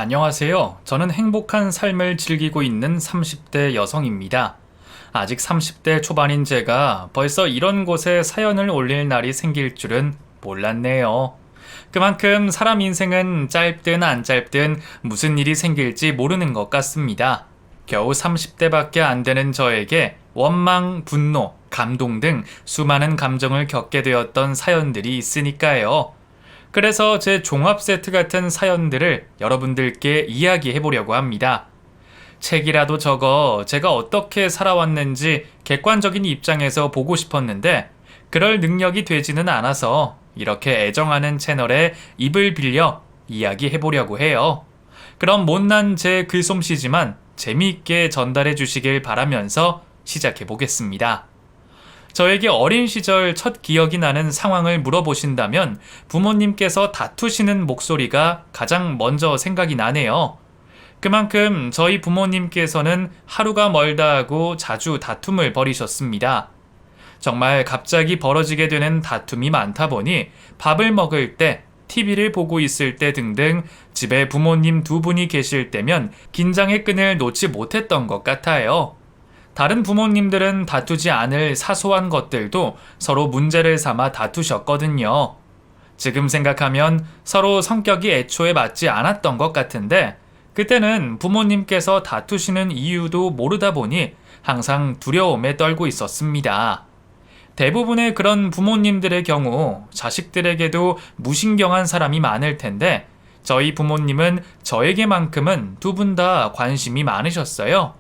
안녕하세요. 저는 행복한 삶을 즐기고 있는 30대 여성입니다. 아직 30대 초반인 제가 벌써 이런 곳에 사연을 올릴 날이 생길 줄은 몰랐네요. 그만큼 사람 인생은 짧든 안 짧든 무슨 일이 생길지 모르는 것 같습니다. 겨우 30대밖에 안 되는 저에게 원망, 분노, 감동 등 수많은 감정을 겪게 되었던 사연들이 있으니까요. 그래서 제 종합 세트 같은 사연들을 여러분들께 이야기해 보려고 합니다. 책이라도 적어 제가 어떻게 살아왔는지 객관적인 입장에서 보고 싶었는데 그럴 능력이 되지는 않아서 이렇게 애정하는 채널에 입을 빌려 이야기해 보려고 해요. 그럼 못난 제 글솜씨지만 재미있게 전달해 주시길 바라면서 시작해 보겠습니다. 저에게 어린 시절 첫 기억이 나는 상황을 물어보신다면 부모님께서 다투시는 목소리가 가장 먼저 생각이 나네요. 그만큼 저희 부모님께서는 하루가 멀다 하고 자주 다툼을 벌이셨습니다. 정말 갑자기 벌어지게 되는 다툼이 많다 보니 밥을 먹을 때, TV를 보고 있을 때 등등 집에 부모님 두 분이 계실 때면 긴장의 끈을 놓지 못했던 것 같아요. 다른 부모님들은 다투지 않을 사소한 것들도 서로 문제를 삼아 다투셨거든요. 지금 생각하면 서로 성격이 애초에 맞지 않았던 것 같은데 그때는 부모님께서 다투시는 이유도 모르다 보니 항상 두려움에 떨고 있었습니다. 대부분의 그런 부모님들의 경우 자식들에게도 무신경한 사람이 많을 텐데 저희 부모님은 저에게만큼은 두 분 다 관심이 많으셨어요.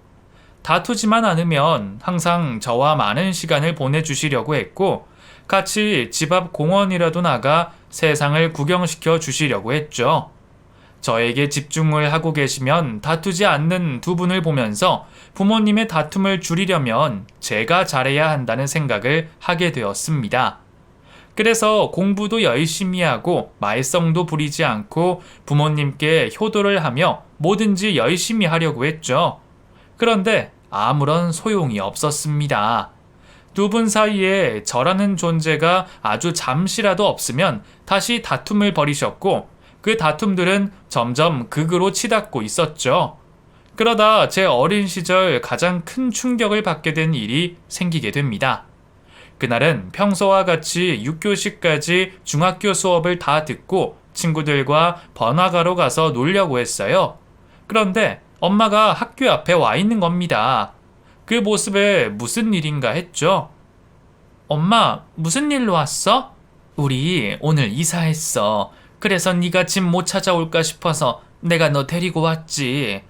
다투지만 않으면 항상 저와 많은 시간을 보내주시려고 했고 같이 집 앞 공원이라도 나가 세상을 구경시켜 주시려고 했죠. 저에게 집중을 하고 계시면 다투지 않는 두 분을 보면서 부모님의 다툼을 줄이려면 제가 잘해야 한다는 생각을 하게 되었습니다. 그래서 공부도 열심히 하고 말썽도 부리지 않고 부모님께 효도를 하며 뭐든지 열심히 하려고 했죠. 그런데 아무런 소용이 없었습니다. 두 분 사이에 저라는 존재가 아주 잠시라도 없으면 다시 다툼을 벌이셨고 그 다툼들은 점점 극으로 치닫고 있었죠. 그러다 제 어린 시절 가장 큰 충격을 받게 된 일이 생기게 됩니다. 그날은 평소와 같이 6교시까지 중학교 수업을 다 듣고 친구들과 번화가로 가서 놀려고 했어요. 그런데 엄마가 학교 앞에 와 있는 겁니다. 그 모습에 무슨 일인가 했죠. 엄마, 무슨 일로 왔어? 우리 오늘 이사했어. 그래서 네가 집 못 찾아올까 싶어서 내가 너 데리고 왔지.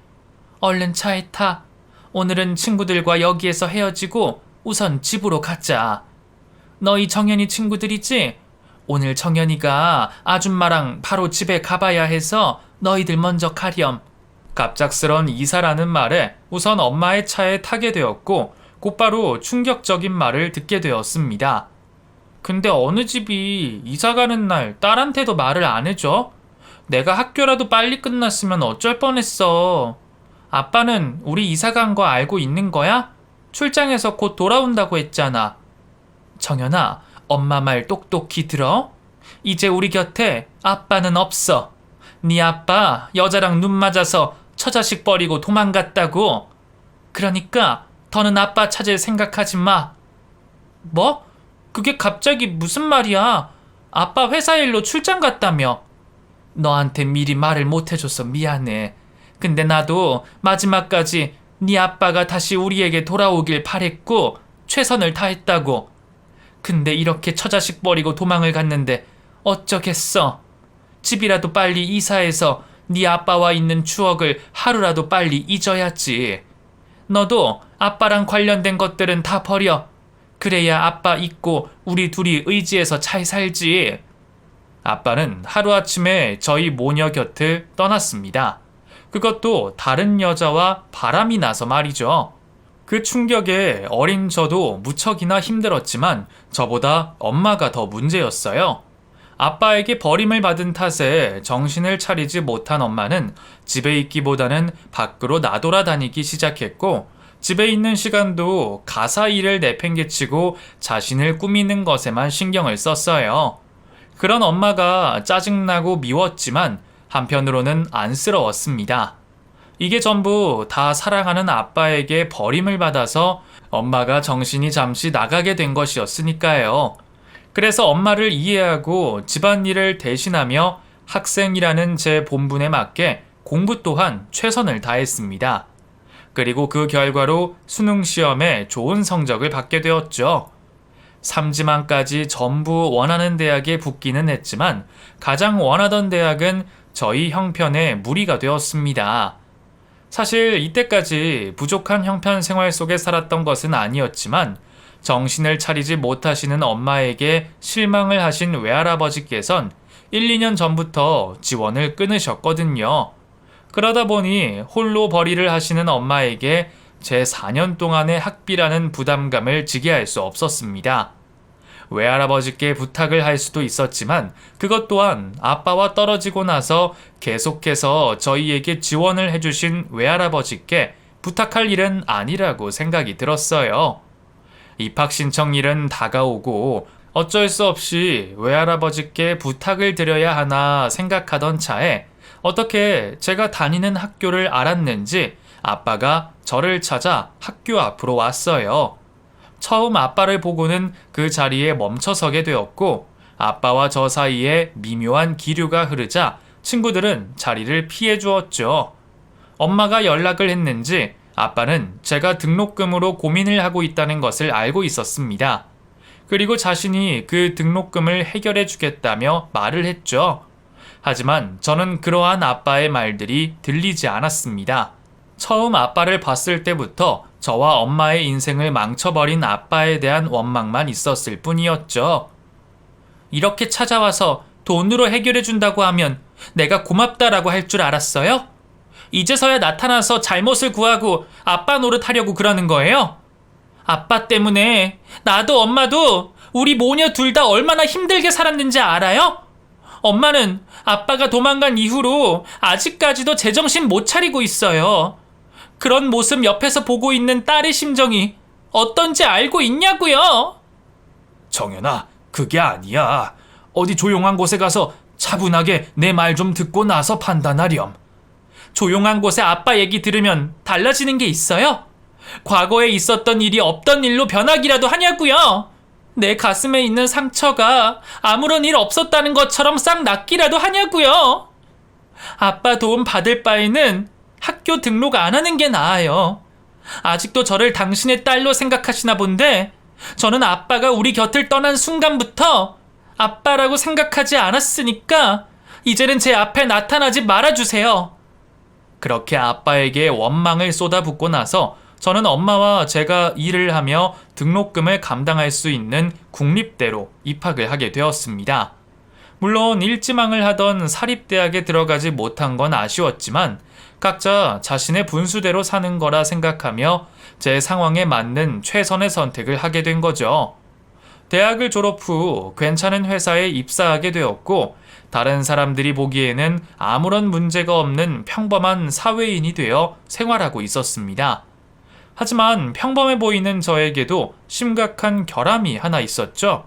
얼른 차에 타. 오늘은 친구들과 여기에서 헤어지고 우선 집으로 가자. 너희 정연이 친구들이지? 오늘 정연이가 아줌마랑 바로 집에 가봐야 해서 너희들 먼저 가렴. 갑작스런 이사라는 말에 우선 엄마의 차에 타게 되었고 곧바로 충격적인 말을 듣게 되었습니다. 근데 어느 집이 이사 가는 날 딸한테도 말을 안 해줘? 내가 학교라도 빨리 끝났으면 어쩔 뻔했어. 아빠는 우리 이사 간 거 알고 있는 거야? 출장에서 곧 돌아온다고 했잖아. 정연아, 엄마 말 똑똑히 들어. 이제 우리 곁에 아빠는 없어. 네 아빠 여자랑 눈 맞아서 처자식 버리고 도망갔다고. 그러니까 더는 아빠 찾을 생각하지 마. 뭐? 그게 갑자기 무슨 말이야? 아빠 회사 일로 출장 갔다며. 너한테 미리 말을 못 해줘서 미안해. 근데 나도 마지막까지 네 아빠가 다시 우리에게 돌아오길 바랬고 최선을 다했다고. 근데 이렇게 처자식 버리고 도망을 갔는데 어쩌겠어. 집이라도 빨리 이사해서 네 아빠와 있는 추억을 하루라도 빨리 잊어야지. 너도 아빠랑 관련된 것들은 다 버려. 그래야 아빠 잊고 우리 둘이 의지해서 잘 살지. 아빠는 하루아침에 저희 모녀 곁을 떠났습니다. 그것도 다른 여자와 바람이 나서 말이죠. 그 충격에 어린 저도 무척이나 힘들었지만 저보다 엄마가 더 문제였어요. 아빠에게 버림을 받은 탓에 정신을 차리지 못한 엄마는 집에 있기보다는 밖으로 나돌아다니기 시작했고 집에 있는 시간도 가사 일을 내팽개치고 자신을 꾸미는 것에만 신경을 썼어요. 그런 엄마가 짜증나고 미웠지만 한편으로는 안쓰러웠습니다. 이게 전부 다 사랑하는 아빠에게 버림을 받아서 엄마가 정신이 잠시 나가게 된 것이었으니까요. 그래서 엄마를 이해하고 집안일을 대신하며 학생이라는 제 본분에 맞게 공부 또한 최선을 다했습니다. 그리고 그 결과로 수능 시험에 좋은 성적을 받게 되었죠. 3지망까지 전부 원하는 대학에 붙기는 했지만 가장 원하던 대학은 저희 형편에 무리가 되었습니다. 사실 이때까지 부족한 형편 생활 속에 살았던 것은 아니었지만 정신을 차리지 못하시는 엄마에게 실망을 하신 외할아버지께선 1, 2년 전부터 지원을 끊으셨거든요. 그러다 보니 홀로 벌이를 하시는 엄마에게 제 4년 동안의 학비라는 부담감을 지게 할 수 없었습니다. 외할아버지께 부탁을 할 수도 있었지만 그것 또한 아빠와 떨어지고 나서 계속해서 저희에게 지원을 해주신 외할아버지께 부탁할 일은 아니라고 생각이 들었어요. 입학 신청일은 다가오고 어쩔 수 없이 외할아버지께 부탁을 드려야 하나 생각하던 차에 어떻게 제가 다니는 학교를 알았는지 아빠가 저를 찾아 학교 앞으로 왔어요. 처음 아빠를 보고는 그 자리에 멈춰서게 되었고 아빠와 저 사이에 미묘한 기류가 흐르자 친구들은 자리를 피해 주었죠. 엄마가 연락을 했는지 아빠는 제가 등록금으로 고민을 하고 있다는 것을 알고 있었습니다. 그리고 자신이 그 등록금을 해결해 주겠다며 말을 했죠. 하지만 저는 그러한 아빠의 말들이 들리지 않았습니다. 처음 아빠를 봤을 때부터 저와 엄마의 인생을 망쳐버린 아빠에 대한 원망만 있었을 뿐이었죠. 이렇게 찾아와서 돈으로 해결해 준다고 하면 내가 고맙다라고 할 줄 알았어요? 이제서야 나타나서 잘못을 구하고 아빠 노릇하려고 그러는 거예요? 아빠 때문에 나도 엄마도 우리 모녀 둘 다 얼마나 힘들게 살았는지 알아요? 엄마는 아빠가 도망간 이후로 아직까지도 제정신 못 차리고 있어요. 그런 모습 옆에서 보고 있는 딸의 심정이 어떤지 알고 있냐고요? 정연아, 그게 아니야. 어디 조용한 곳에 가서 차분하게 내 말 좀 듣고 나서 판단하렴. 조용한 곳에 아빠 얘기 들으면 달라지는 게 있어요? 과거에 있었던 일이 없던 일로 변하기라도 하냐고요? 내 가슴에 있는 상처가 아무런 일 없었다는 것처럼 싹 낫기라도 하냐고요? 아빠 도움 받을 바에는 학교 등록 안 하는 게 나아요. 아직도 저를 당신의 딸로 생각하시나 본데 저는 아빠가 우리 곁을 떠난 순간부터 아빠라고 생각하지 않았으니까 이제는 제 앞에 나타나지 말아주세요. 그렇게 아빠에게 원망을 쏟아붓고 나서 저는 엄마와 제가 일을 하며 등록금을 감당할 수 있는 국립대로 입학을 하게 되었습니다. 물론 일지망을 하던 사립대학에 들어가지 못한 건 아쉬웠지만 각자 자신의 분수대로 사는 거라 생각하며 제 상황에 맞는 최선의 선택을 하게 된 거죠. 대학을 졸업 후 괜찮은 회사에 입사하게 되었고 다른 사람들이 보기에는 아무런 문제가 없는 평범한 사회인이 되어 생활하고 있었습니다. 하지만 평범해 보이는 저에게도 심각한 결함이 하나 있었죠.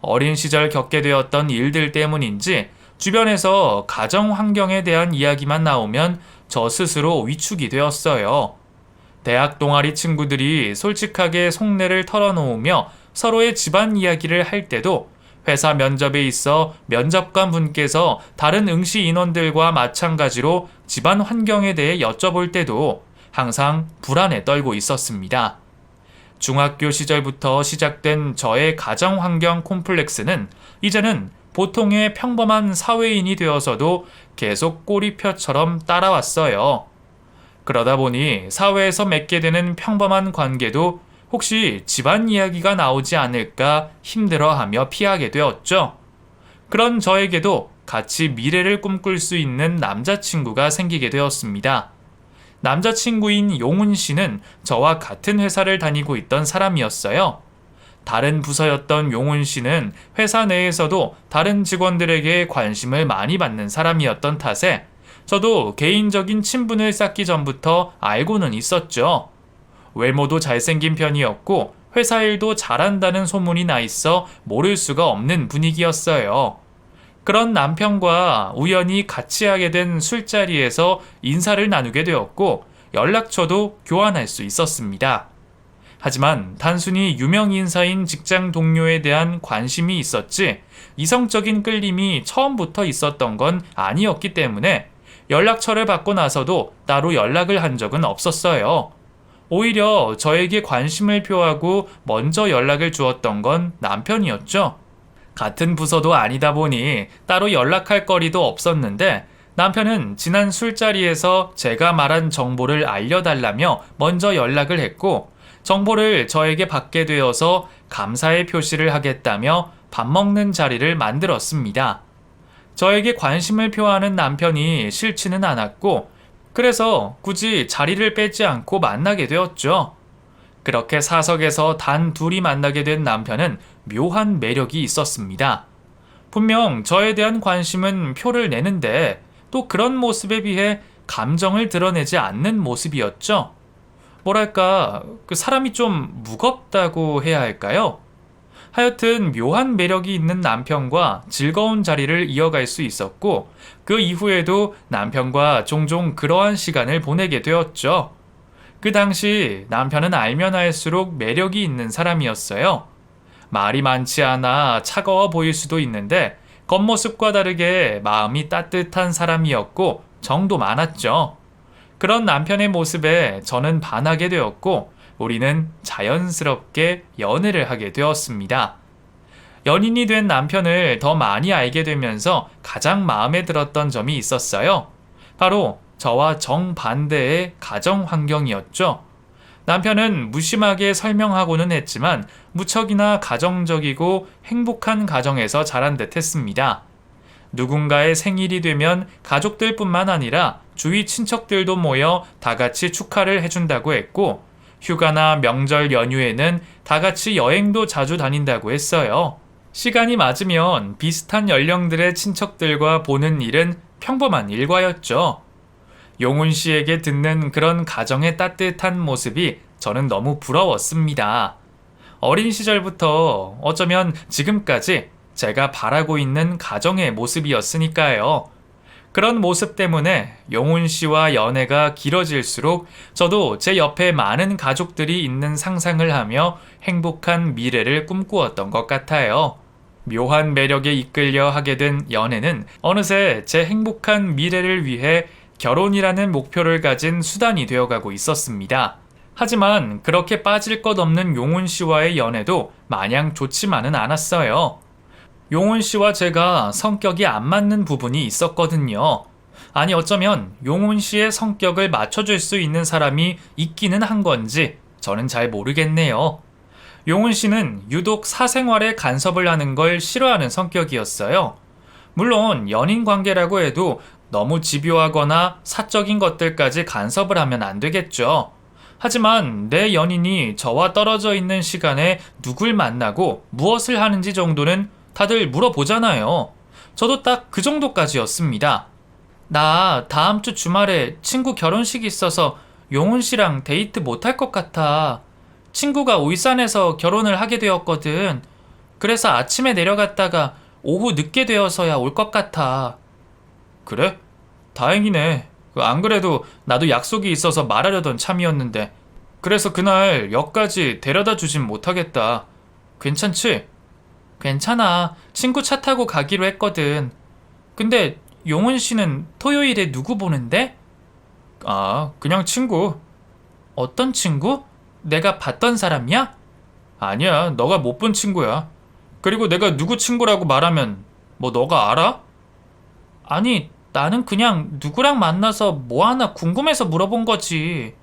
어린 시절 겪게 되었던 일들 때문인지 주변에서 가정 환경에 대한 이야기만 나오면 저 스스로 위축이 되었어요. 대학 동아리 친구들이 솔직하게 속내를 털어놓으며 서로의 집안 이야기를 할 때도 회사 면접에 있어 면접관 분께서 다른 응시 인원들과 마찬가지로 집안 환경에 대해 여쭤볼 때도 항상 불안에 떨고 있었습니다. 중학교 시절부터 시작된 저의 가정 환경 콤플렉스는 이제는 보통의 평범한 사회인이 되어서도 계속 꼬리표처럼 따라왔어요. 그러다 보니 사회에서 맺게 되는 평범한 관계도 혹시 집안 이야기가 나오지 않을까 힘들어하며 피하게 되었죠. 그런 저에게도 같이 미래를 꿈꿀 수 있는 남자친구가 생기게 되었습니다. 남자친구인 용훈 씨는 저와 같은 회사를 다니고 있던 사람이었어요. 다른 부서였던 용훈 씨는 회사 내에서도 다른 직원들에게 관심을 많이 받는 사람이었던 탓에 저도 개인적인 친분을 쌓기 전부터 알고는 있었죠. 외모도 잘생긴 편이었고 회사 일도 잘한다는 소문이 나 있어 모를 수가 없는 분위기였어요. 그런 남편과 우연히 같이 하게 된 술자리에서 인사를 나누게 되었고 연락처도 교환할 수 있었습니다. 하지만 단순히 유명 인사인 직장 동료에 대한 관심이 있었지 이성적인 끌림이 처음부터 있었던 건 아니었기 때문에 연락처를 받고 나서도 따로 연락을 한 적은 없었어요. 오히려 저에게 관심을 표하고 먼저 연락을 주었던 건 남편이었죠. 같은 부서도 아니다 보니 따로 연락할 거리도 없었는데 남편은 지난 술자리에서 제가 말한 정보를 알려달라며 먼저 연락을 했고 정보를 저에게 받게 되어서 감사의 표시를 하겠다며 밥 먹는 자리를 만들었습니다. 저에게 관심을 표하는 남편이 싫지는 않았고 그래서 굳이 자리를 빼지 않고 만나게 되었죠. 그렇게 사석에서 단 둘이 만나게 된 남편은 묘한 매력이 있었습니다. 분명 저에 대한 관심은 표를 내는데 또 그런 모습에 비해 감정을 드러내지 않는 모습이었죠. 뭐랄까, 그 사람이 좀 무겁다고 해야 할까요? 하여튼 묘한 매력이 있는 남편과 즐거운 자리를 이어갈 수 있었고 그 이후에도 남편과 종종 그러한 시간을 보내게 되었죠. 그 당시 남편은 알면 알수록 매력이 있는 사람이었어요. 말이 많지 않아 차가워 보일 수도 있는데 겉모습과 다르게 마음이 따뜻한 사람이었고 정도 많았죠. 그런 남편의 모습에 저는 반하게 되었고 우리는 자연스럽게 연애를 하게 되었습니다. 연인이 된 남편을 더 많이 알게 되면서 가장 마음에 들었던 점이 있었어요. 바로 저와 정반대의 가정 환경이었죠. 남편은 무심하게 설명하고는 했지만 무척이나 가정적이고 행복한 가정에서 자란 듯 했습니다. 누군가의 생일이 되면 가족들뿐만 아니라 주위 친척들도 모여 다 같이 축하를 해준다고 했고 휴가나 명절 연휴에는 다 같이 여행도 자주 다닌다고 했어요. 시간이 맞으면 비슷한 연령들의 친척들과 보는 일은 평범한 일과였죠. 용훈 씨에게 듣는 그런 가정의 따뜻한 모습이 저는 너무 부러웠습니다. 어린 시절부터 어쩌면 지금까지 제가 바라고 있는 가정의 모습이었으니까요. 그런 모습 때문에 용훈 씨와 연애가 길어질수록 저도 제 옆에 많은 가족들이 있는 상상을 하며 행복한 미래를 꿈꾸었던 것 같아요. 묘한 매력에 이끌려 하게 된 연애는 어느새 제 행복한 미래를 위해 결혼이라는 목표를 가진 수단이 되어가고 있었습니다. 하지만 그렇게 빠질 것 없는 용훈 씨와의 연애도 마냥 좋지만은 않았어요. 용훈 씨와 제가 성격이 안 맞는 부분이 있었거든요. 아니 어쩌면 용훈 씨의 성격을 맞춰줄 수 있는 사람이 있기는 한 건지 저는 잘 모르겠네요. 용훈 씨는 유독 사생활에 간섭을 하는 걸 싫어하는 성격이었어요. 물론 연인 관계라고 해도 너무 집요하거나 사적인 것들까지 간섭을 하면 안 되겠죠. 하지만 내 연인이 저와 떨어져 있는 시간에 누굴 만나고 무엇을 하는지 정도는 다들 물어보잖아요. 저도 딱 그 정도까지였습니다. 나 다음 주 주말에 친구 결혼식이 있어서 용훈 씨랑 데이트 못할 것 같아. 친구가 울산에서 결혼을 하게 되었거든. 그래서 아침에 내려갔다가 오후 늦게 되어서야 올 것 같아. 그래? 다행이네. 안 그래도 나도 약속이 있어서 말하려던 참이었는데. 그래서 그날 역까지 데려다 주진 못하겠다. 괜찮지? 괜찮아. 친구 차 타고 가기로 했거든. 근데 용훈 씨는 토요일에 누구 보는데? 아, 그냥 친구. 어떤 친구? 내가 봤던 사람이야? 아니야, 너가 못 본 친구야. 그리고 내가 누구 친구라고 말하면 뭐 너가 알아? 아니, 나는 그냥 누구랑 만나서 뭐 하나 궁금해서 물어본 거지.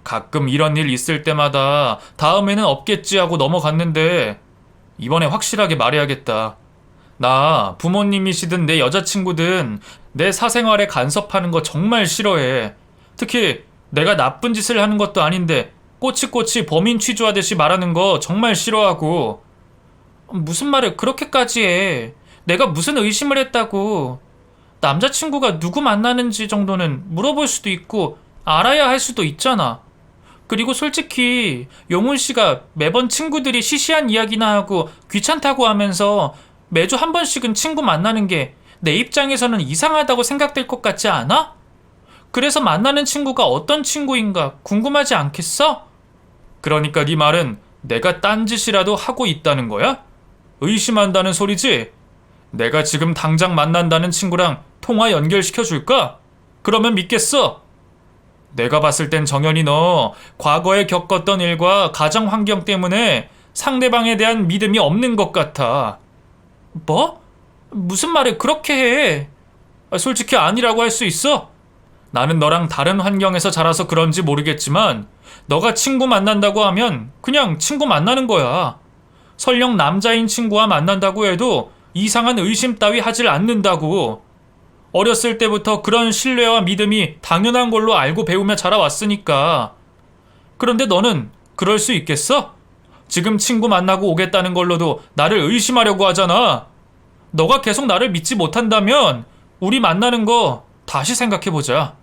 가끔 이런 일 있을 때마다 다음에는 없겠지 하고 넘어갔는데 이번에 확실하게 말해야겠다. 나 부모님이시든 내 여자친구든 내 사생활에 간섭하는 거 정말 싫어해. 특히 내가 나쁜 짓을 하는 것도 아닌데 꼬치꼬치 범인 취조하듯이 말하는 거 정말 싫어하고. 무슨 말을 그렇게까지 해. 내가 무슨 의심을 했다고. 남자친구가 누구 만나는지 정도는 물어볼 수도 있고 알아야 할 수도 있잖아. 그리고 솔직히 용훈 씨가 매번 친구들이 시시한 이야기나 하고 귀찮다고 하면서 매주 한 번씩은 친구 만나는 게 내 입장에서는 이상하다고 생각될 것 같지 않아? 그래서 만나는 친구가 어떤 친구인가 궁금하지 않겠어? 그러니까 네 말은 내가 딴짓이라도 하고 있다는 거야? 의심한다는 소리지? 내가 지금 당장 만난다는 친구랑 통화 연결시켜 줄까? 그러면 믿겠어. 내가 봤을 땐 정연이 너 과거에 겪었던 일과 가정 환경 때문에 상대방에 대한 믿음이 없는 것 같아. 뭐? 무슨 말을 그렇게 해? 솔직히 아니라고 할 수 있어? 나는 너랑 다른 환경에서 자라서 그런지 모르겠지만 너가 친구 만난다고 하면 그냥 친구 만나는 거야. 설령 남자인 친구와 만난다고 해도 이상한 의심 따위 하질 않는다고. 어렸을 때부터 그런 신뢰와 믿음이 당연한 걸로 알고 배우며 자라왔으니까. 그런데 너는 그럴 수 있겠어? 지금 친구 만나고 오겠다는 걸로도 나를 의심하려고 하잖아. 너가 계속 나를 믿지 못한다면 우리 만나는 거 다시 생각해보자.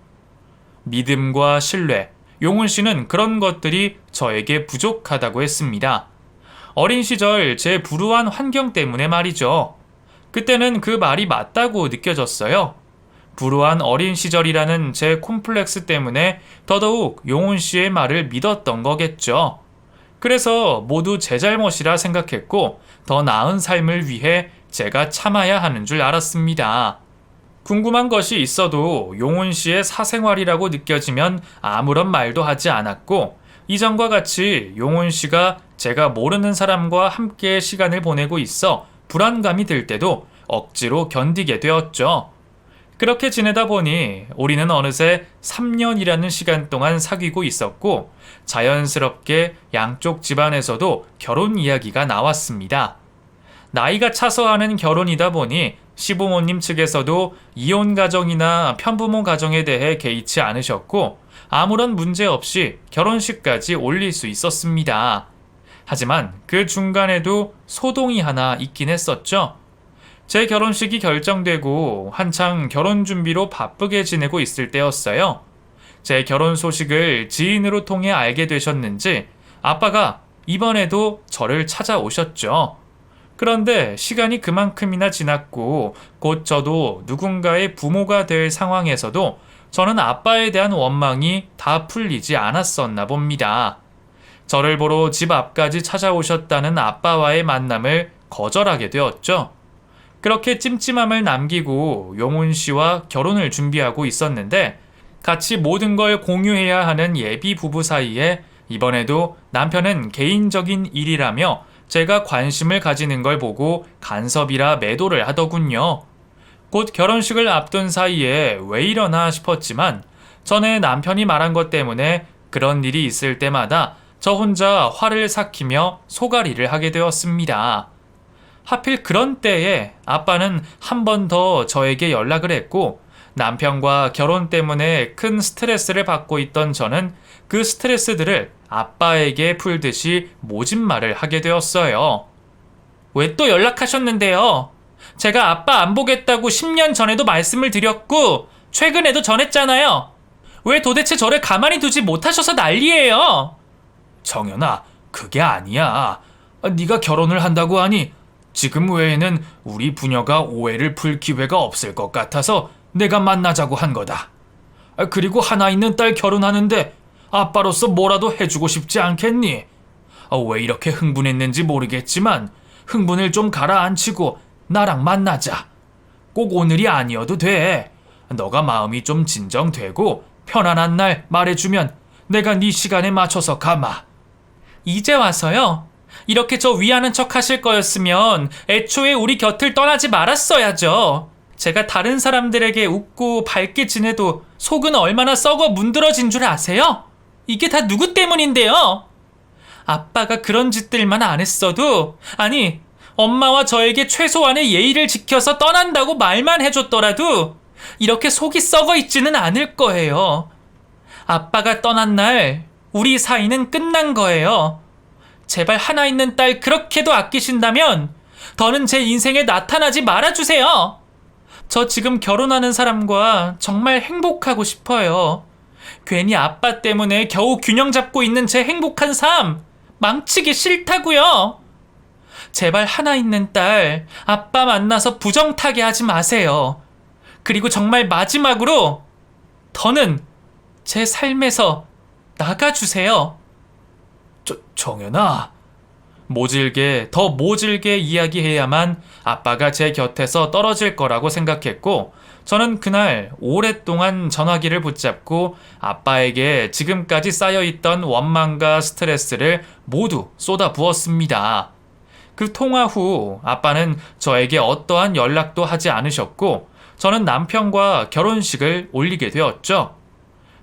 믿음과 신뢰, 용훈 씨는 그런 것들이 저에게 부족하다고 했습니다. 어린 시절 제 불우한 환경 때문에 말이죠. 그때는 그 말이 맞다고 느껴졌어요. 불우한 어린 시절이라는 제 콤플렉스 때문에 더더욱 용훈 씨의 말을 믿었던 거겠죠. 그래서 모두 제 잘못이라 생각했고 더 나은 삶을 위해 제가 참아야 하는 줄 알았습니다. 궁금한 것이 있어도 용훈 씨의 사생활이라고 느껴지면 아무런 말도 하지 않았고 이전과 같이 용훈 씨가 제가 모르는 사람과 함께 시간을 보내고 있어 불안감이 들 때도 억지로 견디게 되었죠. 그렇게 지내다 보니 우리는 어느새 3년이라는 시간 동안 사귀고 있었고 자연스럽게 양쪽 집안에서도 결혼 이야기가 나왔습니다. 나이가 차서 하는 결혼이다 보니 시부모님 측에서도 이혼 가정이나 편부모 가정에 대해 개의치 않으셨고 아무런 문제 없이 결혼식까지 올릴 수 있었습니다. 하지만 그 중간에도 소동이 하나 있긴 했었죠. 제 결혼식이 결정되고 한창 결혼 준비로 바쁘게 지내고 있을 때였어요. 제 결혼 소식을 지인으로 통해 알게 되셨는지 아빠가 이번에도 저를 찾아오셨죠. 그런데 시간이 그만큼이나 지났고 곧 저도 누군가의 부모가 될 상황에서도 저는 아빠에 대한 원망이 다 풀리지 않았었나 봅니다. 저를 보러 집 앞까지 찾아오셨다는 아빠와의 만남을 거절하게 되었죠. 그렇게 찜찜함을 남기고 용훈 씨와 결혼을 준비하고 있었는데 같이 모든 걸 공유해야 하는 예비 부부 사이에 이번에도 남편은 개인적인 일이라며 제가 관심을 가지는 걸 보고 간섭이라 매도를 하더군요. 곧 결혼식을 앞둔 사이에 왜 이러나 싶었지만 전에 남편이 말한 것 때문에 그런 일이 있을 때마다 저 혼자 화를 삭히며 소가리를 하게 되었습니다. 하필 그런 때에 아빠는 한 번 더 저에게 연락을 했고 남편과 결혼 때문에 큰 스트레스를 받고 있던 저는 그 스트레스들을 아빠에게 풀듯이 모진말을 하게 되었어요. 왜 또 연락하셨는데요? 제가 아빠 안 보겠다고 10년 전에도 말씀을 드렸고 최근에도 전했잖아요. 왜 도대체 저를 가만히 두지 못하셔서 난리예요? 정연아, 그게 아니야. 네가 결혼을 한다고 하니 지금 외에는 우리 부녀가 오해를 풀 기회가 없을 것 같아서 내가 만나자고 한 거다. 그리고 하나 있는 딸 결혼하는데 아빠로서 뭐라도 해주고 싶지 않겠니? 왜 이렇게 흥분했는지 모르겠지만 흥분을 좀 가라앉히고 나랑 만나자. 꼭 오늘이 아니어도 돼. 너가 마음이 좀 진정되고 편안한 날 말해주면 내가 네 시간에 맞춰서 가마. 이제 와서요? 이렇게 저 위하는 척 하실 거였으면 애초에 우리 곁을 떠나지 말았어야죠. 제가 다른 사람들에게 웃고 밝게 지내도 속은 얼마나 썩어 문드러진 줄 아세요? 이게 다 누구 때문인데요? 아빠가 그런 짓들만 안 했어도, 아니, 엄마와 저에게 최소한의 예의를 지켜서 떠난다고 말만 해줬더라도 이렇게 속이 썩어 있지는 않을 거예요. 아빠가 떠난 날 우리 사이는 끝난 거예요. 제발 하나 있는 딸 그렇게도 아끼신다면 더는 제 인생에 나타나지 말아주세요. 저 지금 결혼하는 사람과 정말 행복하고 싶어요. 괜히 아빠 때문에 겨우 균형 잡고 있는 제 행복한 삶 망치기 싫다고요. 제발 하나 있는 딸, 아빠 만나서 부정타게 하지 마세요. 그리고 정말 마지막으로, 더는 제 삶에서 나가주세요. 정연아. 더 모질게 이야기해야만 아빠가 제 곁에서 떨어질 거라고 생각했고, 저는 그날 오랫동안 전화기를 붙잡고 아빠에게 지금까지 쌓여있던 원망과 스트레스를 모두 쏟아부었습니다. 그 통화 후 아빠는 저에게 어떠한 연락도 하지 않으셨고, 저는 남편과 결혼식을 올리게 되었죠.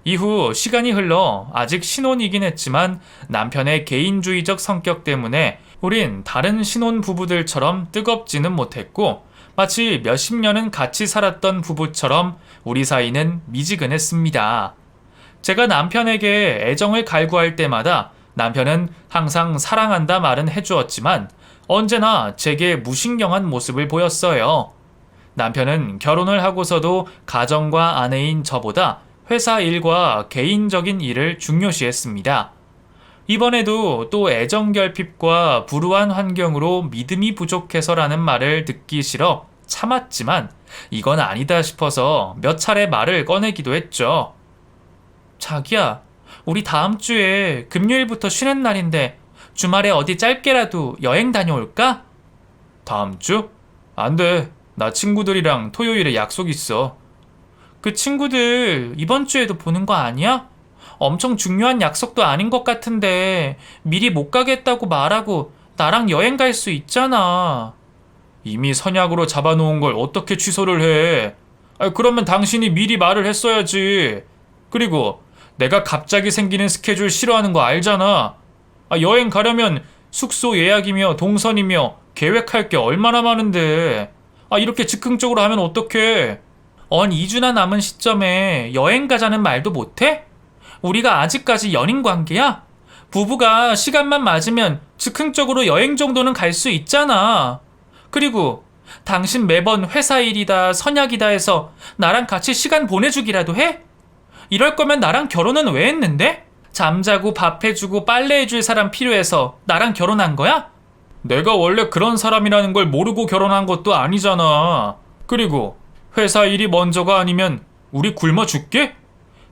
이후 시간이 흘러 아직 신혼이긴 했지만 남편의 개인주의적 성격 때문에 우린 다른 신혼 부부들처럼 뜨겁지는 못했고, 마치 몇십 년은 같이 살았던 부부처럼 우리 사이는 미지근했습니다. 제가 남편에게 애정을 갈구할 때마다 남편은 항상 사랑한다 말은 해주었지만 언제나 제게 무신경한 모습을 보였어요. 남편은 결혼을 하고서도 가정과 아내인 저보다 회사 일과 개인적인 일을 중요시했습니다. 이번에도 또 애정결핍과 불우한 환경으로 믿음이 부족해서라는 말을 듣기 싫어 참았지만 이건 아니다 싶어서 몇 차례 말을 꺼내기도 했죠. 자기야, 우리 다음 주에 금요일부터 쉬는 날인데 주말에 어디 짧게라도 여행 다녀올까? 다음 주? 안 돼. 나 친구들이랑 토요일에 약속 있어. 그 친구들 이번 주에도 보는 거 아니야? 엄청 중요한 약속도 아닌 것 같은데 미리 못 가겠다고 말하고 나랑 여행 갈 수 있잖아. 이미 선약으로 잡아놓은 걸 어떻게 취소를 해? 그러면 당신이 미리 말을 했어야지. 그리고 내가 갑자기 생기는 스케줄 싫어하는 거 알잖아. 여행 가려면 숙소 예약이며 동선이며 계획할 게 얼마나 많은데. 이렇게 즉흥적으로 하면 어떡해? 언 2주나 남은 시점에 여행 가자는 말도 못해? 우리가 아직까지 연인 관계야? 부부가 시간만 맞으면 즉흥적으로 여행 정도는 갈 수 있잖아. 그리고 당신 매번 회사 일이다 선약이다 해서 나랑 같이 시간 보내주기라도 해? 이럴 거면 나랑 결혼은 왜 했는데? 잠자고 밥 해주고 빨래 해줄 사람 필요해서 나랑 결혼한 거야? 내가 원래 그런 사람이라는 걸 모르고 결혼한 것도 아니잖아. 그리고 회사 일이 먼저가 아니면 우리 굶어 죽게?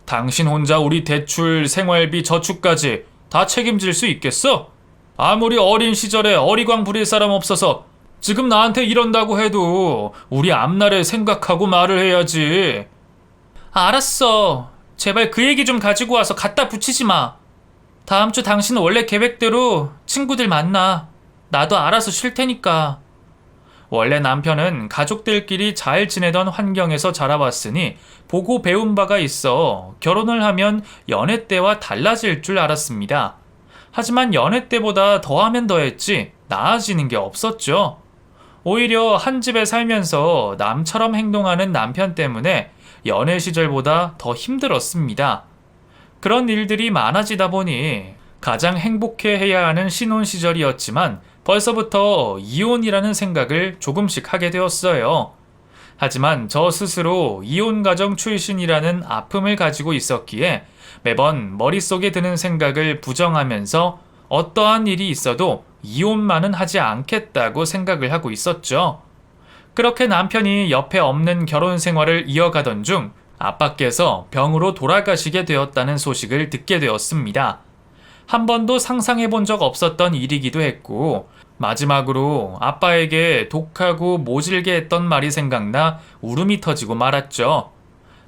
당신 혼자 우리 대출, 생활비, 저축까지 다 책임질 수 있겠어? 아무리 어린 시절에 어리광 부릴 사람 없어서 지금 나한테 이런다고 해도 우리 앞날을 생각하고 말을 해야지. 알았어. 제발 그 얘기 좀 가지고 와서 갖다 붙이지 마. 다음 주 당신은 원래 계획대로 친구들 만나. 나도 알아서 쉴 테니까. 원래 남편은 가족들끼리 잘 지내던 환경에서 자라왔으니 보고 배운 바가 있어 결혼을 하면 연애 때와 달라질 줄 알았습니다. 하지만 연애 때보다 더하면 더했지 나아지는 게 없었죠. 오히려 한 집에 살면서 남처럼 행동하는 남편 때문에 연애 시절보다 더 힘들었습니다. 그런 일들이 많아지다 보니 가장 행복해해야 하는 신혼 시절이었지만 벌써부터 이혼이라는 생각을 조금씩 하게 되었어요. 하지만 저 스스로 이혼 가정 출신이라는 아픔을 가지고 있었기에 매번 머릿속에 드는 생각을 부정하면서 어떠한 일이 있어도 이혼만은 하지 않겠다고 생각을 하고 있었죠. 그렇게 남편이 옆에 없는 결혼 생활을 이어가던 중 아빠께서 병으로 돌아가시게 되었다는 소식을 듣게 되었습니다. 한 번도 상상해 본 적 없었던 일이기도 했고 마지막으로 아빠에게 독하고 모질게 했던 말이 생각나 울음이 터지고 말았죠.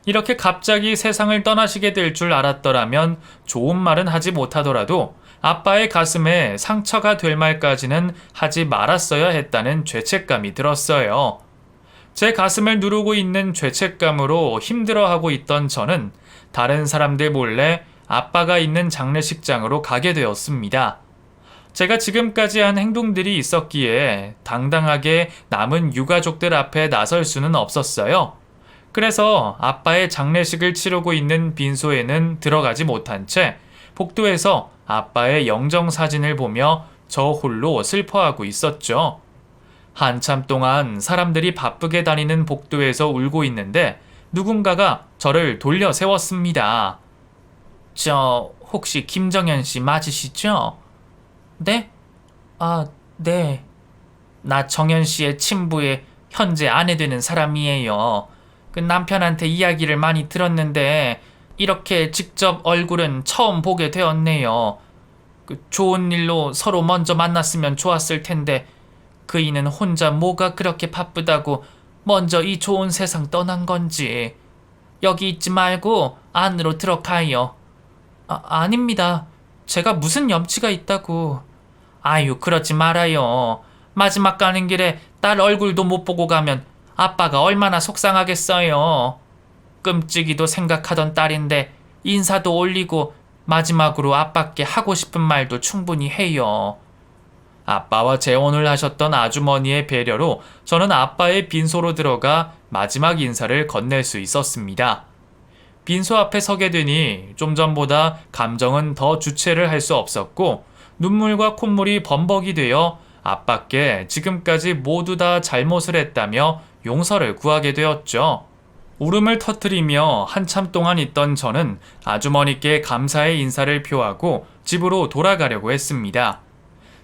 이렇게 갑자기 세상을 떠나시게 될 줄 알았더라면 좋은 말은 하지 못하더라도 아빠의 가슴에 상처가 될 말까지는 하지 말았어야 했다는 죄책감이 들었어요. 제 가슴을 누르고 있는 죄책감으로 힘들어하고 있던 저는 다른 사람들 몰래 아빠가 있는 장례식장으로 가게 되었습니다. 제가 지금까지 한 행동들이 있었기에 당당하게 남은 유가족들 앞에 나설 수는 없었어요. 그래서 아빠의 장례식을 치르고 있는 빈소에는 들어가지 못한 채 복도에서 아빠의 영정 사진을 보며 저 홀로 슬퍼하고 있었죠. 한참 동안 사람들이 바쁘게 다니는 복도에서 울고 있는데 누군가가 저를 돌려 세웠습니다. 저 혹시 김정현 씨 맞으시죠? 네? 네. 나 정현 씨의 친부의 현재 아내 되는 사람이에요. 그 남편한테 이야기를 많이 들었는데 이렇게 직접 얼굴은 처음 보게 되었네요. 그 좋은 일로 서로 먼저 만났으면 좋았을 텐데 그이는 혼자 뭐가 그렇게 바쁘다고 먼저 이 좋은 세상 떠난 건지. 여기 있지 말고 안으로 들어가요. 아닙니다. 제가 무슨 염치가 있다고. 아유, 그러지 말아요. 마지막 가는 길에 딸 얼굴도 못 보고 가면 아빠가 얼마나 속상하겠어요. 끔찍이도 생각하던 딸인데 인사도 올리고 마지막으로 아빠께 하고 싶은 말도 충분히 해요. 아빠와 재혼을 하셨던 아주머니의 배려로 저는 아빠의 빈소로 들어가 마지막 인사를 건넬 수 있었습니다. 빈소 앞에 서게 되니 좀 전보다 감정은 더 주체를 할 수 없었고 눈물과 콧물이 범벅이 되어 아빠께 지금까지 모두 다 잘못을 했다며 용서를 구하게 되었죠. 울음을 터뜨리며 한참 동안 있던 저는 아주머니께 감사의 인사를 표하고 집으로 돌아가려고 했습니다.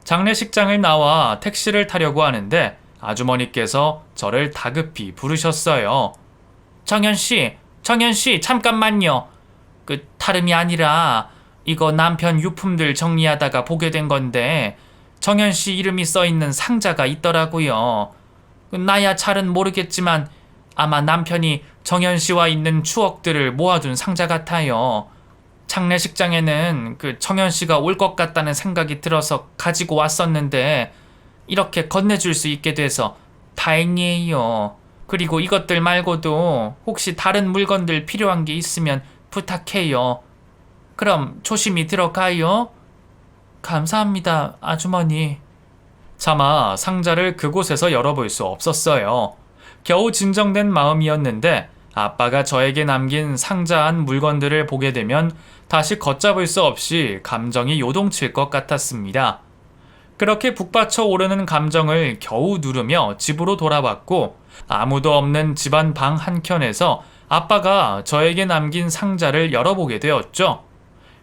장례식장을 나와 택시를 타려고 하는데 아주머니께서 저를 다급히 부르셨어요. 정현 씨, 잠깐만요. 다름이 아니라 이거 남편 유품들 정리하다가 보게 된 건데 정현 씨 이름이 써있는 상자가 있더라고요. 나야 잘은 모르겠지만 아마 남편이 정현 씨와 있는 추억들을 모아둔 상자 같아요. 장례식장에는 정현 씨가 올 것 같다는 생각이 들어서 가지고 왔었는데 이렇게 건네줄 수 있게 돼서 다행이에요. 그리고 이것들 말고도 혹시 다른 물건들 필요한 게 있으면 부탁해요. 그럼 조심히 들어가요. 감사합니다, 아주머니. 차마 상자를 그곳에서 열어볼 수 없었어요. 겨우 진정된 마음이었는데 아빠가 저에게 남긴 상자 안 물건들을 보게 되면 다시 걷잡을 수 없이 감정이 요동칠 것 같았습니다. 그렇게 북받쳐 오르는 감정을 겨우 누르며 집으로 돌아왔고 아무도 없는 집안 방 한켠에서 아빠가 저에게 남긴 상자를 열어보게 되었죠.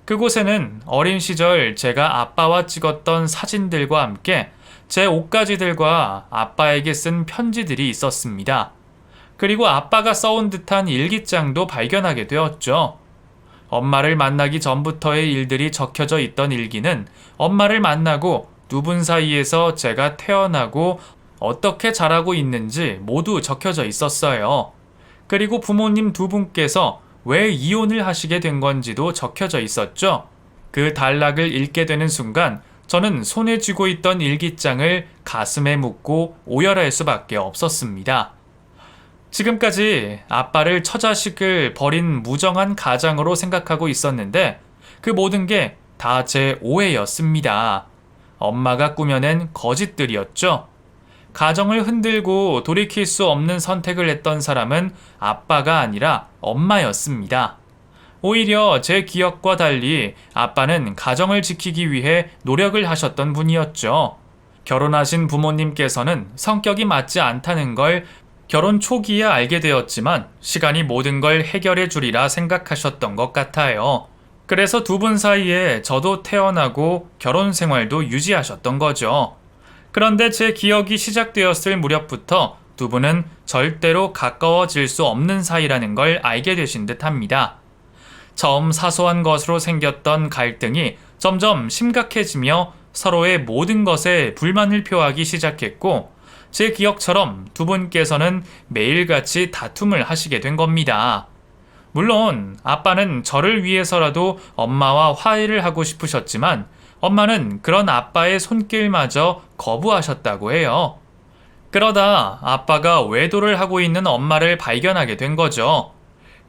그곳에는 어린 시절 제가 아빠와 찍었던 사진들과 함께 제 옷가지들과 아빠에게 쓴 편지들이 있었습니다. 그리고 아빠가 써온 듯한 일기장도 발견하게 되었죠. 엄마를 만나기 전부터의 일들이 적혀져 있던 일기는 엄마를 만나고 두 분 사이에서 제가 태어나고 어떻게 자라고 있는지 모두 적혀져 있었어요. 그리고 부모님 두 분께서 왜 이혼을 하시게 된 건지도 적혀져 있었죠. 그 단락을 읽게 되는 순간 저는 손에 쥐고 있던 일기장을 가슴에 묻고 오열할 수밖에 없었습니다. 지금까지 아빠를 처자식을 버린 무정한 가장으로 생각하고 있었는데 그 모든 게 다 제 오해였습니다. 엄마가 꾸며낸 거짓들이었죠. 가정을 흔들고 돌이킬 수 없는 선택을 했던 사람은 아빠가 아니라 엄마였습니다. 오히려 제 기억과 달리 아빠는 가정을 지키기 위해 노력을 하셨던 분이었죠. 결혼하신 부모님께서는 성격이 맞지 않다는 걸 결혼 초기에 알게 되었지만 시간이 모든 걸 해결해 주리라 생각하셨던 것 같아요. 그래서 두 분 사이에 저도 태어나고 결혼 생활도 유지하셨던 거죠. 그런데 제 기억이 시작되었을 무렵부터 두 분은 절대로 가까워질 수 없는 사이라는 걸 알게 되신 듯합니다. 처음 사소한 것으로 생겼던 갈등이 점점 심각해지며 서로의 모든 것에 불만을 표하기 시작했고 제 기억처럼 두 분께서는 매일같이 다툼을 하시게 된 겁니다. 물론 아빠는 저를 위해서라도 엄마와 화해를 하고 싶으셨지만 엄마는 그런 아빠의 손길마저 거부하셨다고 해요. 그러다 아빠가 외도를 하고 있는 엄마를 발견하게 된 거죠.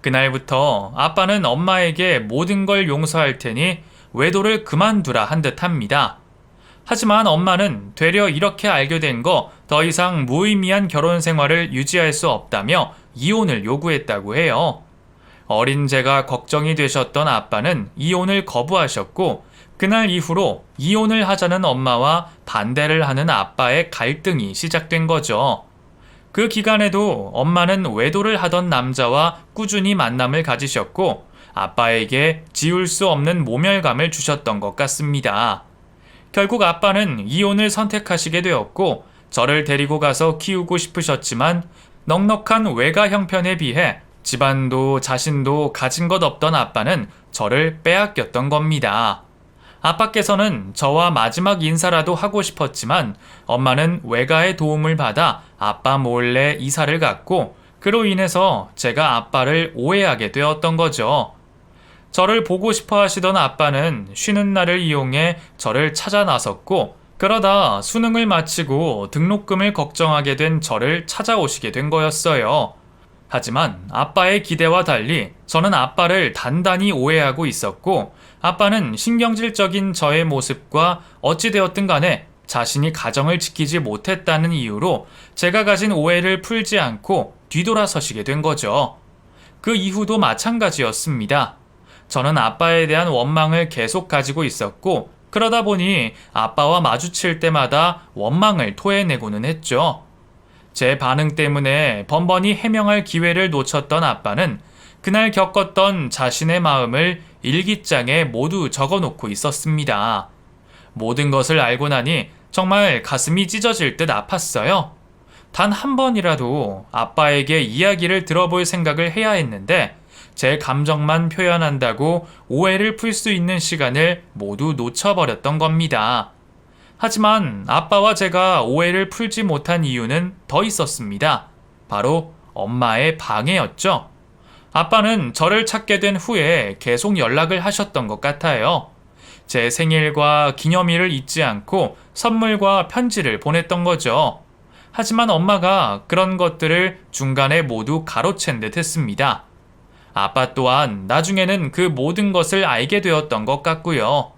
그날부터 아빠는 엄마에게 모든 걸 용서할 테니 외도를 그만두라 한 듯합니다. 하지만 엄마는 되려 이렇게 알게 된 거 더 이상 무의미한 결혼 생활을 유지할 수 없다며 이혼을 요구했다고 해요. 어린 제가 걱정이 되셨던 아빠는 이혼을 거부하셨고 그날 이후로 이혼을 하자는 엄마와 반대를 하는 아빠의 갈등이 시작된 거죠. 그 기간에도 엄마는 외도를 하던 남자와 꾸준히 만남을 가지셨고 아빠에게 지울 수 없는 모멸감을 주셨던 것 같습니다. 결국 아빠는 이혼을 선택하시게 되었고 저를 데리고 가서 키우고 싶으셨지만 넉넉한 외가 형편에 비해 집안도 자신도 가진 것 없던 아빠는 저를 빼앗겼던 겁니다. 아빠께서는 저와 마지막 인사라도 하고 싶었지만 엄마는 외가의 도움을 받아 아빠 몰래 이사를 갔고 그로 인해서 제가 아빠를 오해하게 되었던 거죠. 저를 보고 싶어 하시던 아빠는 쉬는 날을 이용해 저를 찾아 나섰고 그러다 수능을 마치고 등록금을 걱정하게 된 저를 찾아오시게 된 거였어요. 하지만 아빠의 기대와 달리 저는 아빠를 단단히 오해하고 있었고 아빠는 신경질적인 저의 모습과 어찌되었든 간에 자신이 가정을 지키지 못했다는 이유로 제가 가진 오해를 풀지 않고 뒤돌아서시게 된 거죠. 그 이후도 마찬가지였습니다. 저는 아빠에 대한 원망을 계속 가지고 있었고 그러다 보니 아빠와 마주칠 때마다 원망을 토해내고는 했죠. 제 반응 때문에 번번이 해명할 기회를 놓쳤던 아빠는 그날 겪었던 자신의 마음을 일기장에 모두 적어놓고 있었습니다. 모든 것을 알고 나니 정말 가슴이 찢어질 듯 아팠어요. 단 한 번이라도 아빠에게 이야기를 들어볼 생각을 해야 했는데 제 감정만 표현한다고 오해를 풀 수 있는 시간을 모두 놓쳐버렸던 겁니다. 하지만 아빠와 제가 오해를 풀지 못한 이유는 더 있었습니다. 바로 엄마의 방해였죠. 아빠는 저를 찾게 된 후에 계속 연락을 하셨던 것 같아요. 제 생일과 기념일을 잊지 않고 선물과 편지를 보냈던 거죠. 하지만 엄마가 그런 것들을 중간에 모두 가로챈 듯 했습니다. 아빠 또한 나중에는 그 모든 것을 알게 되었던 것 같고요.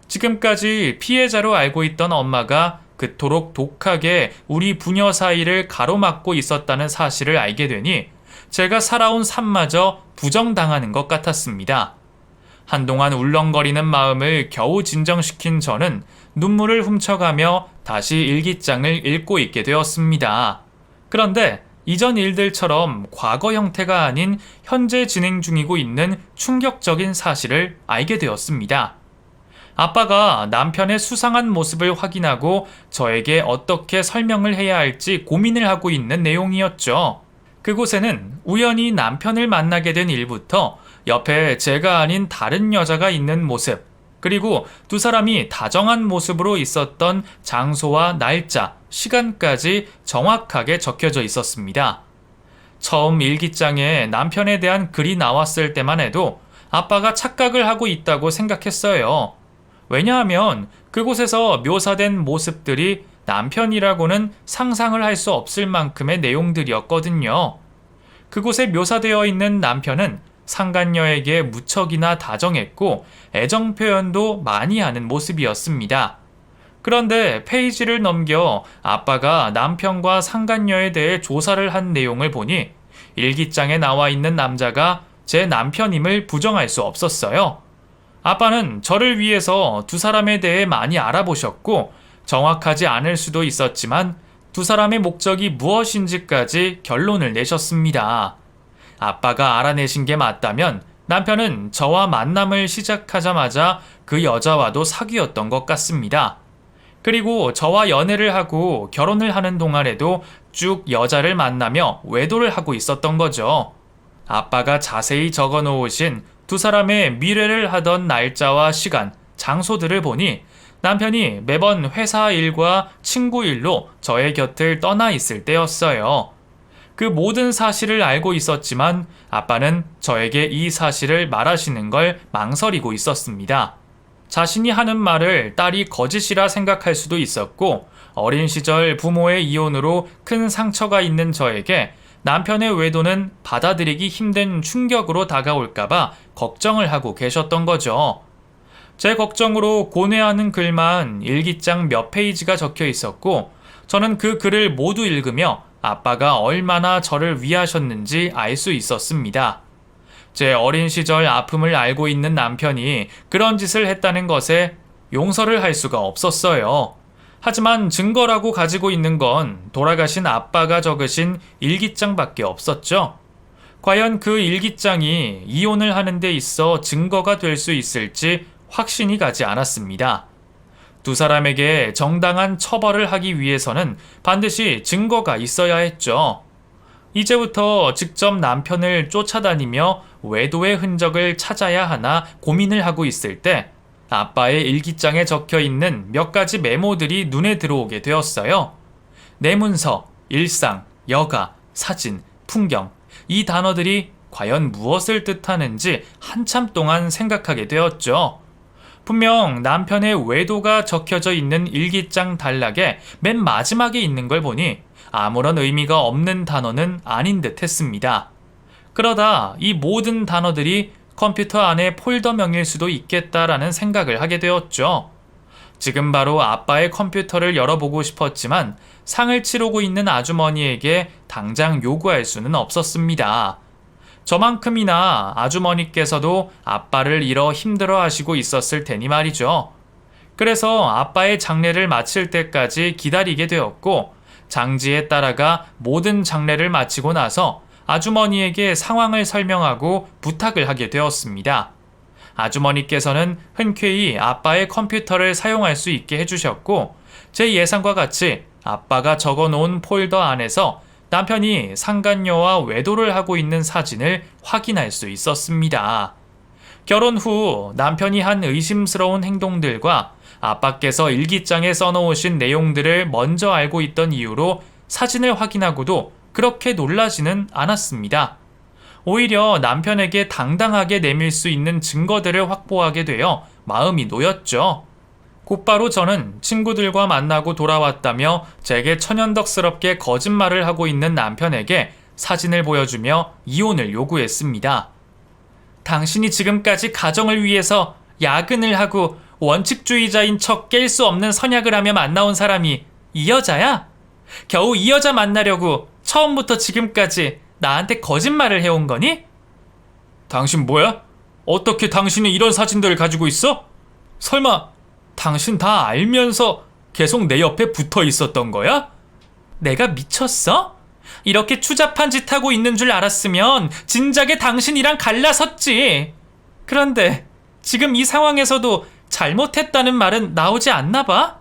지금까지 피해자로 알고 있던 엄마가 그토록 독하게 우리 부녀 사이를 가로막고 있었다는 사실을 알게 되니 제가 살아온 삶마저 부정당하는 것 같았습니다. 한동안 울렁거리는 마음을 겨우 진정시킨 저는 눈물을 훔쳐가며 다시 일기장을 읽고 있게 되었습니다. 그런데 이전 일들처럼 과거 형태가 아닌 현재 진행 중이고 있는 충격적인 사실을 알게 되었습니다. 아빠가 남편의 수상한 모습을 확인하고 저에게 어떻게 설명을 해야 할지 고민을 하고 있는 내용이었죠. 그곳에는 우연히 남편을 만나게 된 일부터 옆에 제가 아닌 다른 여자가 있는 모습, 그리고 두 사람이 다정한 모습으로 있었던 장소와 날짜, 시간까지 정확하게 적혀져 있었습니다. 처음 일기장에 남편에 대한 글이 나왔을 때만 해도 아빠가 착각을 하고 있다고 생각했어요. 왜냐하면 그곳에서 묘사된 모습들이 남편이라고는 상상을 할 수 없을 만큼의 내용들이었거든요. 그곳에 묘사되어 있는 남편은 상간녀에게 무척이나 다정했고 애정 표현도 많이 하는 모습이었습니다. 그런데 페이지를 넘겨 아빠가 남편과 상간녀에 대해 조사를 한 내용을 보니 일기장에 나와 있는 남자가 제 남편임을 부정할 수 없었어요. 아빠는 저를 위해서 두 사람에 대해 많이 알아보셨고 정확하지 않을 수도 있었지만 두 사람의 목적이 무엇인지까지 결론을 내셨습니다. 아빠가 알아내신 게 맞다면 남편은 저와 만남을 시작하자마자 그 여자와도 사귀었던 것 같습니다. 그리고 저와 연애를 하고 결혼을 하는 동안에도 쭉 여자를 만나며 외도를 하고 있었던 거죠. 아빠가 자세히 적어 놓으신 두 사람의 미래를 하던 날짜와 시간, 장소들을 보니 남편이 매번 회사 일과 친구 일로 저의 곁을 떠나 있을 때였어요. 그 모든 사실을 알고 있었지만 아빠는 저에게 이 사실을 말하시는 걸 망설이고 있었습니다. 자신이 하는 말을 딸이 거짓이라 생각할 수도 있었고 어린 시절 부모의 이혼으로 큰 상처가 있는 저에게 남편의 외도는 받아들이기 힘든 충격으로 다가올까봐 걱정을 하고 계셨던 거죠. 제 걱정으로 고뇌하는 글만 일기장 몇 페이지가 적혀 있었고 저는 그 글을 모두 읽으며 아빠가 얼마나 저를 위하셨는지 알 수 있었습니다. 제 어린 시절 아픔을 알고 있는 남편이 그런 짓을 했다는 것에 용서를 할 수가 없었어요. 하지만 증거라고 가지고 있는 건 돌아가신 아빠가 적으신 일기장밖에 없었죠. 과연 그 일기장이 이혼을 하는 데 있어 증거가 될 수 있을지 확신이 가지 않았습니다. 두 사람에게 정당한 처벌을 하기 위해서는 반드시 증거가 있어야 했죠. 이제부터 직접 남편을 쫓아다니며 외도의 흔적을 찾아야 하나 고민을 하고 있을 때 아빠의 일기장에 적혀 있는 몇 가지 메모들이 눈에 들어오게 되었어요. 내 문서, 일상, 여가, 사진, 풍경, 이 단어들이 과연 무엇을 뜻하는지 한참 동안 생각하게 되었죠. 분명 남편의 외도가 적혀져 있는 일기장 단락에 맨 마지막에 있는 걸 보니 아무런 의미가 없는 단어는 아닌 듯 했습니다. 그러다 이 모든 단어들이 컴퓨터 안에 폴더명일 수도 있겠다라는 생각을 하게 되었죠. 지금 바로 아빠의 컴퓨터를 열어보고 싶었지만 상을 치르고 있는 아주머니에게 당장 요구할 수는 없었습니다. 저만큼이나 아주머니께서도 아빠를 잃어 힘들어 하시고 있었을 테니 말이죠. 그래서 아빠의 장례를 마칠 때까지 기다리게 되었고 장지에 따라가 모든 장례를 마치고 나서 아주머니에게 상황을 설명하고 부탁을 하게 되었습니다. 아주머니께서는 흔쾌히 아빠의 컴퓨터를 사용할 수 있게 해주셨고 제 예상과 같이 아빠가 적어놓은 폴더 안에서 남편이 상간녀와 외도를 하고 있는 사진을 확인할 수 있었습니다. 결혼 후 남편이 한 의심스러운 행동들과 아빠께서 일기장에 써놓으신 내용들을 먼저 알고 있던 이유로 사진을 확인하고도 그렇게 놀라지는 않았습니다. 오히려 남편에게 당당하게 내밀 수 있는 증거들을 확보하게 되어 마음이 놓였죠. 곧바로 저는 친구들과 만나고 돌아왔다며 제게 천연덕스럽게 거짓말을 하고 있는 남편에게 사진을 보여주며 이혼을 요구했습니다. 당신이 지금까지 가정을 위해서 야근을 하고 원칙주의자인 척 깰 수 없는 선약을 하며 만나온 사람이 이 여자야? 겨우 이 여자 만나려고 처음부터 지금까지 나한테 거짓말을 해온 거니? 당신 뭐야? 어떻게 당신이 이런 사진들을 가지고 있어? 설마 당신 다 알면서 계속 내 옆에 붙어 있었던 거야? 내가 미쳤어? 이렇게 추잡한 짓 하고 있는 줄 알았으면 진작에 당신이랑 갈라섰지. 그런데 지금 이 상황에서도 잘못했다는 말은 나오지 않나 봐?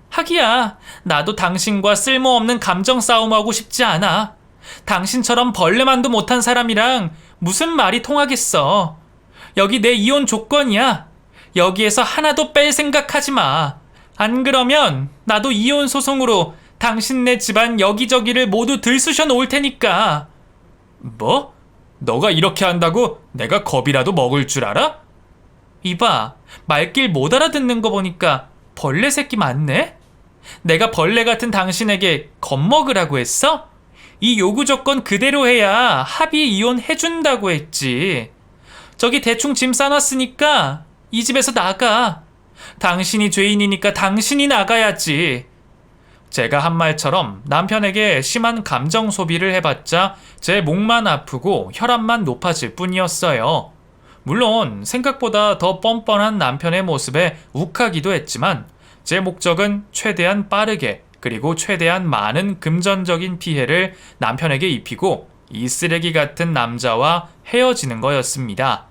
하기야, 나도 당신과 쓸모없는 감정 싸움하고 싶지 않아. 당신처럼 벌레만도 못한 사람이랑 무슨 말이 통하겠어. 여기 내 이혼 조건이야. 여기에서 하나도 뺄 생각하지 마. 안 그러면 나도 이혼 소송으로 당신네 집안 여기저기를 모두 들쑤셔 놓을 테니까. 뭐? 너가 이렇게 한다고 내가 겁이라도 먹을 줄 알아? 이봐, 말길 못 알아듣는 거 보니까 벌레 새끼 맞네? 내가 벌레 같은 당신에게 겁먹으라고 했어? 이 요구 조건 그대로 해야 합의 이혼 해준다고 했지. 저기 대충 짐 싸놨으니까 이 집에서 나가. 당신이 죄인이니까 당신이 나가야지. 제가 한 말처럼 남편에게 심한 감정 소비를 해봤자 제 목만 아프고 혈압만 높아질 뿐이었어요. 물론 생각보다 더 뻔뻔한 남편의 모습에 욱하기도 했지만 제 목적은 최대한 빠르게 그리고 최대한 많은 금전적인 피해를 남편에게 입히고 이 쓰레기 같은 남자와 헤어지는 거였습니다.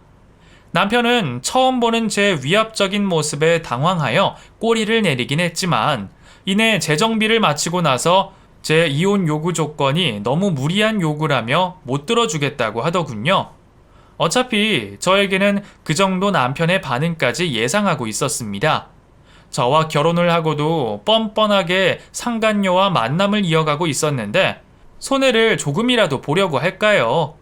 남편은 처음 보는 제 위압적인 모습에 당황하여 꼬리를 내리긴 했지만 이내 재정비를 마치고 나서 제 이혼 요구 조건이 너무 무리한 요구라며 못 들어주겠다고 하더군요. 어차피 저에게는 그 정도 남편의 반응까지 예상하고 있었습니다. 저와 결혼을 하고도 뻔뻔하게 상간녀와 만남을 이어가고 있었는데 손해를 조금이라도 보려고 할까요?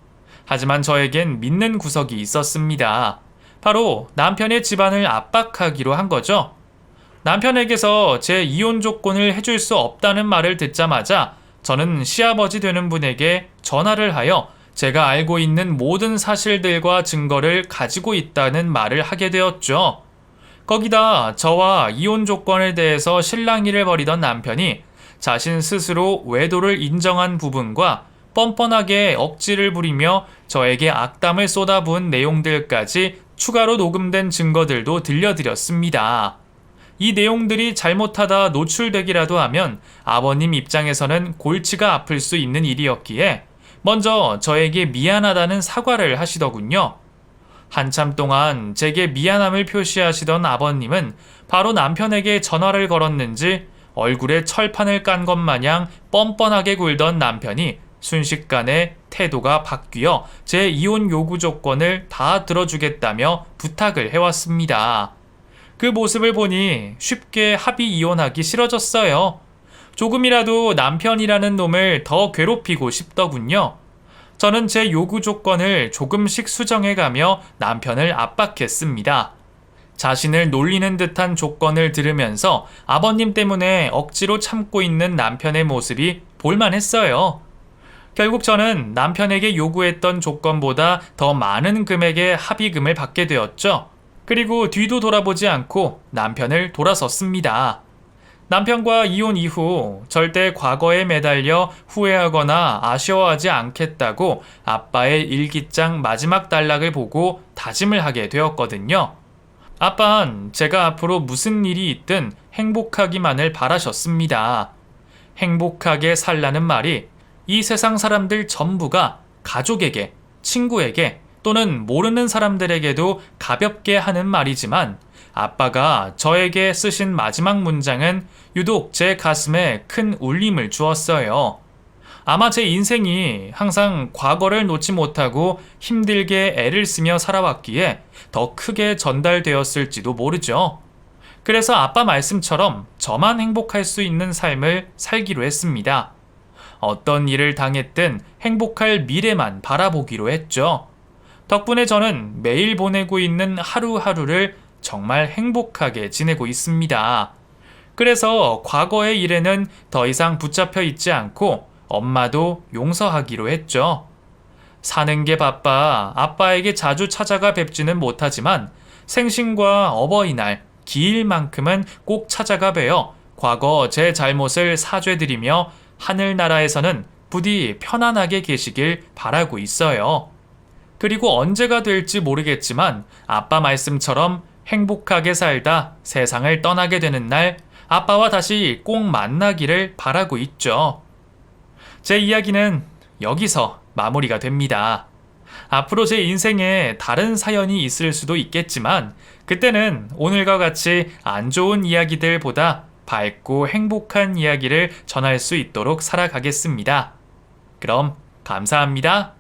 하지만 저에겐 믿는 구석이 있었습니다. 바로 남편의 집안을 압박하기로 한 거죠. 남편에게서 제 이혼 조건을 해줄 수 없다는 말을 듣자마자 저는 시아버지 되는 분에게 전화를 하여 제가 알고 있는 모든 사실들과 증거를 가지고 있다는 말을 하게 되었죠. 거기다 저와 이혼 조건에 대해서 실랑이를 벌이던 남편이 자신 스스로 외도를 인정한 부분과 뻔뻔하게 억지를 부리며 저에게 악담을 쏟아부은 내용들까지 추가로 녹음된 증거들도 들려드렸습니다. 이 내용들이 잘못하다 노출되기라도 하면 아버님 입장에서는 골치가 아플 수 있는 일이었기에 먼저 저에게 미안하다는 사과를 하시더군요. 한참 동안 제게 미안함을 표시하시던 아버님은 바로 남편에게 전화를 걸었는지 얼굴에 철판을 깐 것 마냥 뻔뻔하게 굴던 남편이 순식간에 태도가 바뀌어 제 이혼 요구 조건을 다 들어주겠다며 부탁을 해왔습니다. 그 모습을 보니 쉽게 합의 이혼하기 싫어졌어요. 조금이라도 남편이라는 놈을 더 괴롭히고 싶더군요. 저는 제 요구 조건을 조금씩 수정해가며 남편을 압박했습니다. 자신을 놀리는 듯한 조건을 들으면서 아버님 때문에 억지로 참고 있는 남편의 모습이 볼만했어요. 결국 저는 남편에게 요구했던 조건보다 더 많은 금액의 합의금을 받게 되었죠. 그리고 뒤도 돌아보지 않고 남편을 돌아섰습니다. 남편과 이혼 이후 절대 과거에 매달려 후회하거나 아쉬워하지 않겠다고 아빠의 일기장 마지막 단락을 보고 다짐을 하게 되었거든요. 아빠는 제가 앞으로 무슨 일이 있든 행복하기만을 바라셨습니다. 행복하게 살라는 말이 이 세상 사람들 전부가 가족에게, 친구에게 또는 모르는 사람들에게도 가볍게 하는 말이지만 아빠가 저에게 쓰신 마지막 문장은 유독 제 가슴에 큰 울림을 주었어요. 아마 제 인생이 항상 과거를 놓지 못하고 힘들게 애를 쓰며 살아왔기에 더 크게 전달되었을지도 모르죠. 그래서 아빠 말씀처럼 저만 행복할 수 있는 삶을 살기로 했습니다. 어떤 일을 당했든 행복할 미래만 바라보기로 했죠. 덕분에 저는 매일 보내고 있는 하루하루를 정말 행복하게 지내고 있습니다. 그래서 과거의 일에는 더 이상 붙잡혀 있지 않고 엄마도 용서하기로 했죠. 사는 게 바빠 아빠에게 자주 찾아가 뵙지는 못하지만 생신과 어버이날, 기일만큼은 꼭 찾아가 뵈어 과거 제 잘못을 사죄드리며 하늘나라에서는 부디 편안하게 계시길 바라고 있어요. 그리고 언제가 될지 모르겠지만 아빠 말씀처럼 행복하게 살다 세상을 떠나게 되는 날 아빠와 다시 꼭 만나기를 바라고 있죠. 제 이야기는 여기서 마무리가 됩니다. 앞으로 제 인생에 다른 사연이 있을 수도 있겠지만 그때는 오늘과 같이 안 좋은 이야기들보다 밝고 행복한 이야기를 전할 수 있도록 살아가겠습니다. 그럼 감사합니다.